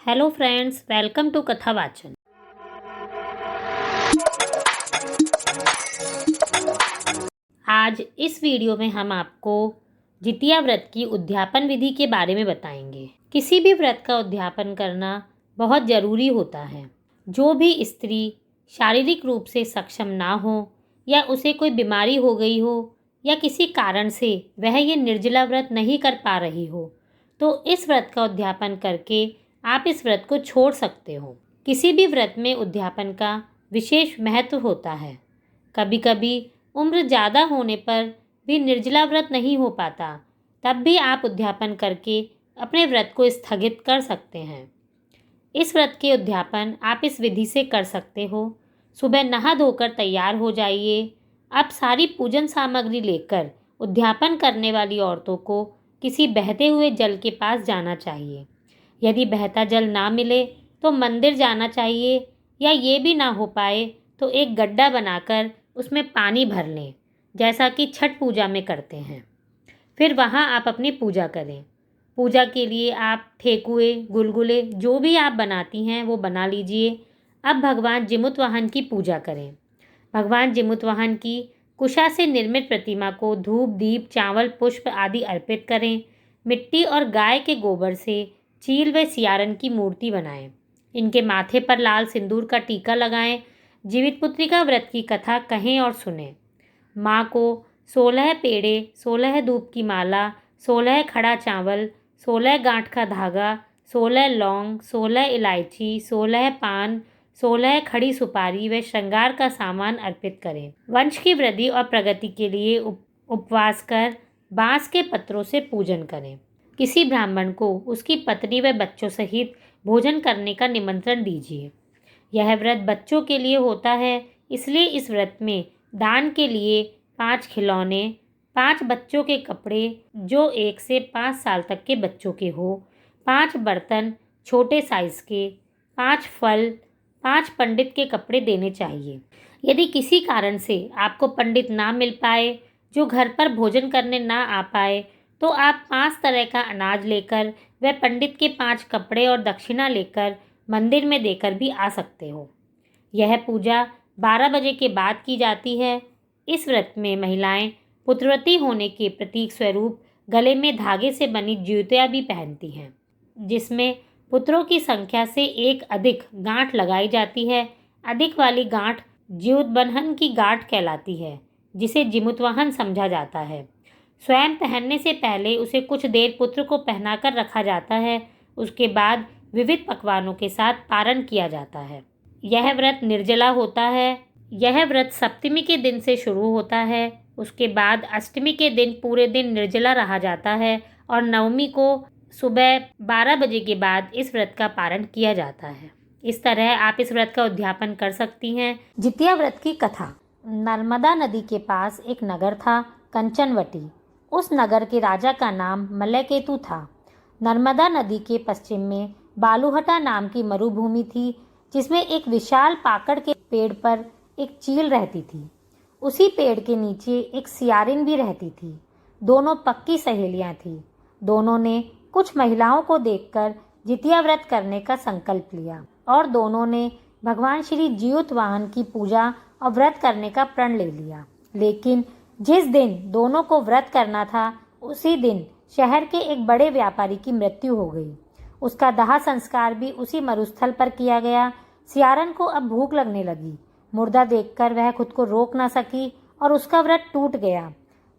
Hello friends, welcome to कथा वाचन। आज इस वीडियो में हम आपको जितिया व्रत की उद्यापन विधि के बारे में बताएंगे। किसी भी व्रत का उद्यापन करना बहुत ज़रूरी होता है। जो भी स्त्री शारीरिक रूप से सक्षम ना हो या उसे कोई बीमारी हो गई हो या किसी कारण से वह ये निर्जला व्रत नहीं कर पा रही हो, तो इस व्रत का उद्यापन करके आप इस व्रत को छोड़ सकते हो। किसी भी व्रत में उद्यापन का विशेष महत्व होता है। कभी कभी उम्र ज़्यादा होने पर भी निर्जला व्रत नहीं हो पाता, तब भी आप उद्यापन करके अपने व्रत को स्थगित कर सकते हैं। इस व्रत के उद्यापन आप इस विधि से कर सकते हो। सुबह नहा धोकर तैयार हो जाइए। अब सारी पूजन सामग्री लेकर उद्यापन करने वाली औरतों को किसी बहते हुए जल के पास जाना चाहिए। यदि बहता जल ना मिले तो मंदिर जाना चाहिए, या ये भी ना हो पाए तो एक गड्ढा बनाकर उसमें पानी भर लें, जैसा कि छठ पूजा में करते हैं। फिर वहाँ आप अपनी पूजा करें। पूजा के लिए आप ठेकुए, गुलगुले जो भी आप बनाती हैं वो बना लीजिए। अब भगवान जिमुतवाहन की पूजा करें। भगवान जिमुतवाहन की कुशा से निर्मित प्रतिमा को धूप, दीप, चावल, पुष्प आदि अर्पित करें। मिट्टी और गाय के गोबर से चील व सियारन की मूर्ति बनाएं। इनके माथे पर लाल सिंदूर का टीका लगाएं। जीवित पुत्री का व्रत की कथा कहें और सुनें। माँ को 16 पेड़े, 16 धूप की माला, 16 खड़ा चावल, 16 गांठ का धागा, 16 लौंग, 16 इलायची, 16 पान, 16 खड़ी सुपारी व श्रृंगार का सामान अर्पित करें। वंश की वृद्धि और प्रगति के लिए उपवास कर बांस के पत्रों से पूजन करें। किसी ब्राह्मण को उसकी पत्नी व बच्चों सहित भोजन करने का निमंत्रण दीजिए। यह व्रत बच्चों के लिए होता है, इसलिए इस व्रत में दान के लिए 5 खिलौने, 5 बच्चों के कपड़े जो 1 से 5 साल तक के बच्चों के हो, 5 बर्तन छोटे साइज के, 5 फल, 5 पंडित के कपड़े देने चाहिए। यदि किसी कारण से आपको पंडित ना मिल पाए, जो घर पर भोजन करने ना आ पाए, तो आप 5 तरह का अनाज लेकर व पंडित के 5 कपड़े और दक्षिणा लेकर मंदिर में देकर भी आ सकते हो। यह पूजा 12 बजे के बाद की जाती है। इस व्रत में महिलाएं पुत्रवती होने के प्रतीक स्वरूप गले में धागे से बनी ज्योतियाँ भी पहनती हैं, जिसमें पुत्रों की संख्या से एक अधिक गांठ लगाई जाती है। अधिक वाली गांठ ज्योतबंधन की गांठ कहलाती है, जिसे जिमुतवाहन समझा जाता है। स्वयं पहनने से पहले उसे कुछ देर पुत्र को पहनाकर रखा जाता है। उसके बाद विविध पकवानों के साथ पारण किया जाता है। यह व्रत निर्जला होता है। यह व्रत सप्तमी के दिन से शुरू होता है। उसके बाद अष्टमी के दिन पूरे दिन निर्जला रहा जाता है और नवमी को सुबह 12 बजे के बाद इस व्रत का पारण किया जाता है। इस तरह आप इस व्रत का उद्यापन कर सकती हैं। जितिया व्रत की कथा। नर्मदा नदी के पास एक नगर था, कंचनवटी। उस नगर के राजा का नाम मलयकेतु था। नर्मदा नदी के पश्चिम में बालूहटा नाम की मरुभूमि थी, जिसमें एक विशाल पाकड़ के पेड़ पर एक चील रहती थी। उसी पेड़ के नीचे एक सियारिन भी रहती थी। दोनों पक्की सहेलियां थीं। दोनों ने कुछ महिलाओं को देखकर जितिया व्रत करने का संकल्प लिया और दोनों ने भगवान श्री जियुतवाहन की पूजा और व्रत करने का प्रण ले लिया। लेकिन जिस दिन दोनों को व्रत करना था, उसी दिन शहर के एक बड़े व्यापारी की मृत्यु हो गई। उसका दाह संस्कार भी उसी मरुस्थल पर किया गया। सियारन को अब भूख लगने लगी। मुर्दा देखकर वह खुद को रोक न सकी और उसका व्रत टूट गया।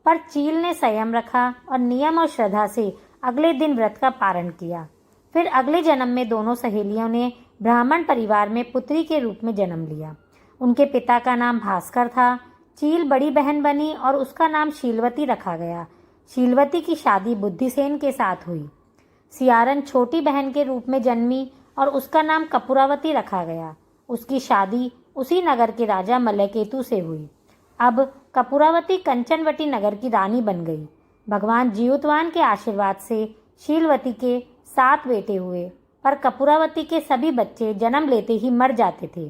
पर चील ने संयम रखा और नियम और श्रद्धा से अगले दिन व्रत का पारण किया। फिर अगले जन्म में दोनों सहेलियों ने ब्राह्मण परिवार में पुत्री के रूप में जन्म लिया। उनके पिता का नाम भास्कर था। चील बड़ी बहन बनी और उसका नाम शीलवती रखा गया। शीलवती की शादी बुद्धिसेन के साथ हुई। सियारन छोटी बहन के रूप में जन्मी और उसका नाम कपूरावती रखा गया। उसकी शादी उसी नगर के राजा मलयकेतु से हुई। अब कपूरावती कंचनवटी नगर की रानी बन गई। भगवान जियुतवाहन के आशीर्वाद से शीलवती के 7 बेटे हुए, पर कपूरावती के सभी बच्चे जन्म लेते ही मर जाते थे।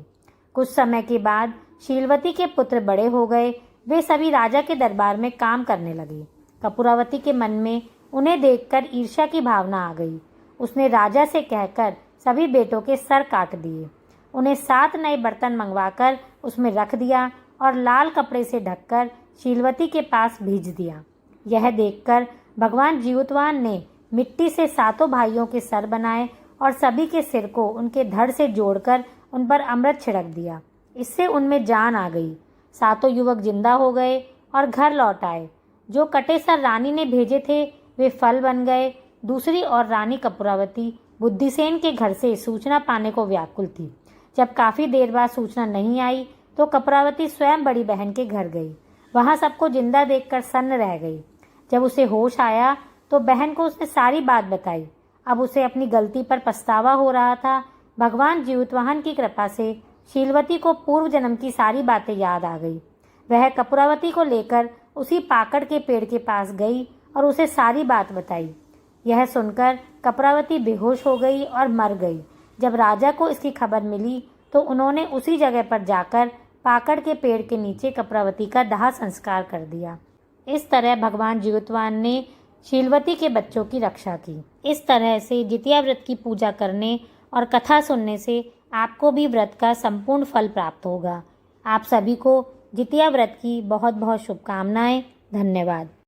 कुछ समय के बाद शीलवती के पुत्र बड़े हो गए। वे सभी राजा के दरबार में काम करने लगे। कपूरावती के मन में उन्हें देखकर ईर्ष्या की भावना आ गई। उसने राजा से कहकर सभी बेटों के सर काट दिए। उन्हें 7 नए बर्तन मंगवाकर उसमें रख दिया और लाल कपड़े से ढककर शीलवती के पास भेज दिया। यह देखकर भगवान जीवतवान ने मिट्टी से 7 भाइयों के सर बनाए और सभी के सिर को उनके धड़ से जोड़कर उन पर अमृत छिड़क दिया। इससे उनमें जान आ गई। 7 युवक जिंदा हो गए और घर लौट आए। जो कटे सर रानी ने भेजे थे वे फल बन गए। दूसरी ओर रानी कपूरावती बुद्धिसेन के घर से सूचना पाने को व्याकुल थी। जब काफ़ी देर बाद सूचना नहीं आई तो कपूरावती स्वयं बड़ी बहन के घर गई। वहाँ सबको जिंदा देखकर सन्न रह गई। जब उसे होश आया तो बहन को उसने सारी बात बताई। अब उसे अपनी गलती पर पछतावा हो रहा था। भगवान जीवतवाहन की कृपा से शीलवती को पूर्व जन्म की सारी बातें याद आ गई। वह कपूरावती को लेकर उसी पाकड़ के पेड़ के पास गई और उसे सारी बात बताई। यह सुनकर कपूरावती बेहोश हो गई और मर गई। जब राजा को इसकी खबर मिली तो उन्होंने उसी जगह पर जाकर पाकड़ के पेड़ के नीचे कपूरावती का दाह संस्कार कर दिया। इस तरह भगवान जीवतवान ने शीलवती के बच्चों की रक्षा की। इस तरह से जितिया व्रत की पूजा करने और कथा सुनने से आपको भी व्रत का संपूर्ण फल प्राप्त होगा। आप सभी को जितिया व्रत की बहुत बहुत शुभकामनाएं। धन्यवाद।